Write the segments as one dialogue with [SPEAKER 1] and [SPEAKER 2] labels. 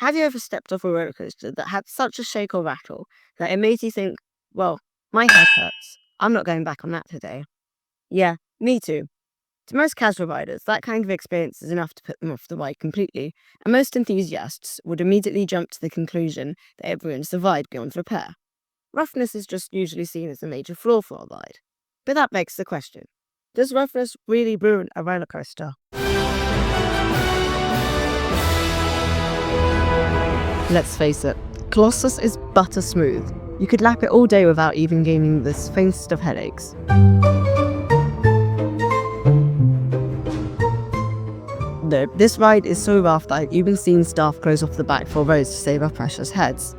[SPEAKER 1] Have you ever stepped off a roller coaster that had such a shake or rattle that it made you think, well, my head hurts. I'm not going back on that today. Yeah, me too. To most casual riders, that kind of experience is enough to put them off the ride completely, and most enthusiasts would immediately jump to the conclusion that it ruins the ride beyond repair. Roughness is just usually seen as a major flaw for a ride. But that begs the question, does roughness really ruin a roller coaster? Let's face it, Colossus is butter smooth. You could lap it all day without even gaining the faintest of headaches. No, this ride is so rough that I've even seen staff close off the back 4 rows to save our precious heads.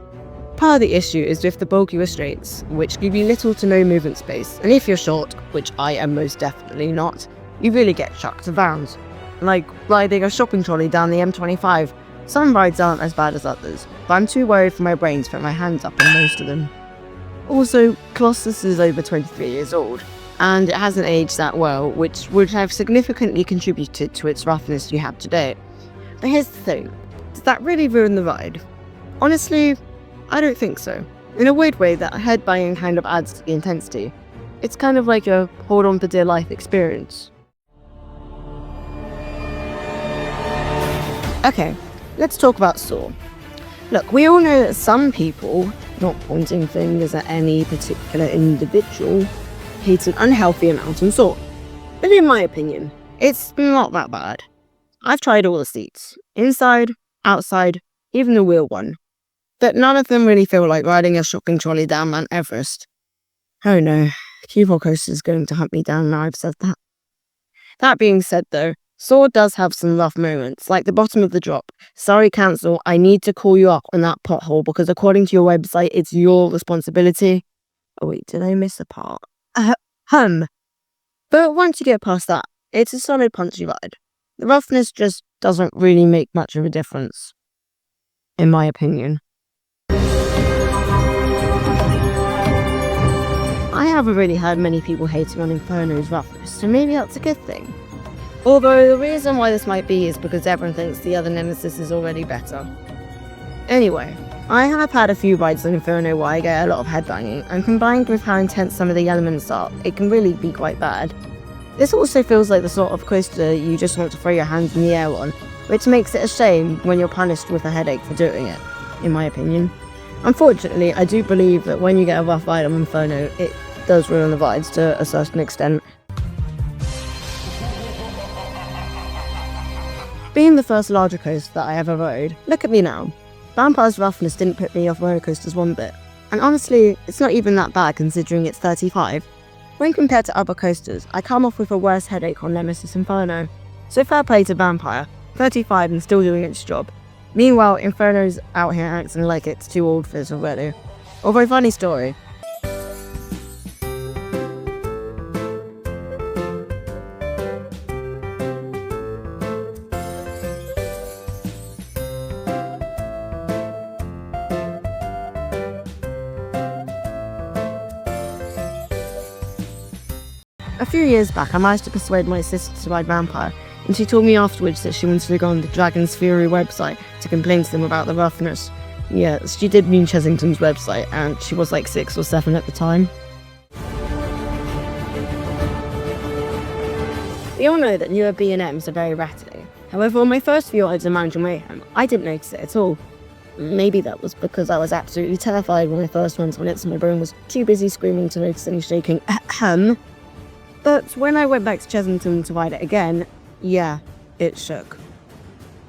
[SPEAKER 1] Part of the issue is with the bulky restraints, which give you little to no movement space, and if you're short, which I am most definitely not, you really get chucked around. Like riding a shopping trolley down the M25. Some rides aren't as bad as others, but I'm too worried for my brain to put my hands up on most of them. Also, Colossus is over 23 years old, and it hasn't aged that well, which would have significantly contributed to its roughness you have today. But here's the thing, does that really ruin the ride? Honestly, I don't think so. In a weird way, that head-banging kind of adds to the intensity. It's kind of like a hold on for dear life experience. Okay, let's talk about Saw. Look, we all know that some people, not pointing fingers at any particular individual, hate an unhealthy amount on Saw. But in my opinion, it's not that bad. I've tried all the seats, inside, outside, even the wheel one. But none of them really feel like riding a shopping trolley down Mount Everest. Oh no, Q4 Coaster is going to hunt me down now I've said that. That being said though, Saw does have some rough moments, like the bottom of the drop. Sorry cancel, I need to call you up on that pothole because according to your website, it's your responsibility. Oh wait, did I miss a part? But once you get past that, it's a solid punchy ride. The roughness just doesn't really make much of a difference, in my opinion. I haven't really heard many people hating on Inferno's roughness, so maybe that's a good thing. Although the reason why this might be is because everyone thinks the other Nemesis is already better. Anyway, I have had a few rides on Inferno where I get a lot of headbanging, and combined with how intense some of the elements are, it can really be quite bad. This also feels like the sort of coaster you just want to throw your hands in the air on, which makes it a shame when you're punished with a headache for doing it, in my opinion. Unfortunately, I do believe that when you get a rough ride on Inferno, it does ruin the rides to a certain extent. Being the first larger coaster that I ever rode, look at me now. Vampire's roughness didn't put me off roller coasters one bit, and honestly, it's not even that bad considering it's 35. When compared to other coasters, I come off with a worse headache on Nemesis Inferno. So fair play to Vampire, 35 and still doing its job. Meanwhile, Inferno's out here acting like it's too old for this already. Although funny story. A few years back, I managed to persuade my sister to ride Vampire, and she told me afterwards that she wanted to go on the Dragon's Fury website to complain to them about the roughness. Yeah, she did mean Chessington's website, and she was like 6 or 7 at the time. We all know that newer B&Ms are very rattly. However, on my first few rides in Mandrill Mayhem, I didn't notice it at all. Maybe that was because I was absolutely terrified when I first went on it, so my brain was too busy screaming to notice any shaking. But when I went back to Chessington to ride it again, yeah, it shook.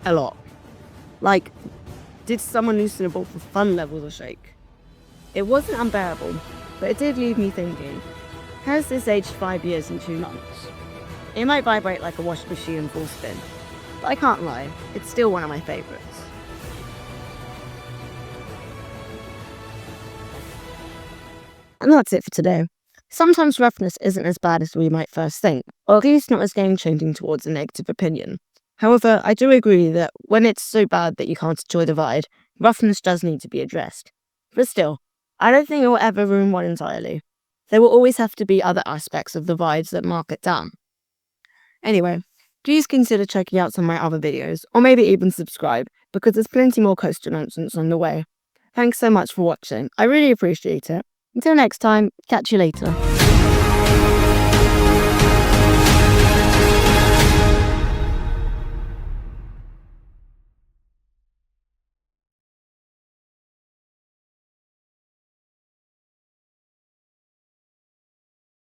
[SPEAKER 1] A lot. Like, did someone loosen a ball for fun levels of shake? It wasn't unbearable, but it did leave me thinking, has this aged 5 years and 2 months? It might vibrate like a washing machine in full spin, but I can't lie, it's still one of my favourites. And that's it for today. Sometimes roughness isn't as bad as we might first think, or at least not as game-changing towards a negative opinion. However, I do agree that when it's so bad that you can't enjoy the ride, roughness does need to be addressed. But still, I don't think it will ever ruin one entirely. There will always have to be other aspects of the rides that mark it down. Anyway, please consider checking out some of my other videos, or maybe even subscribe, because there's plenty more coaster nonsense on the way. Thanks so much for watching, I really appreciate it. Until next time, catch you later.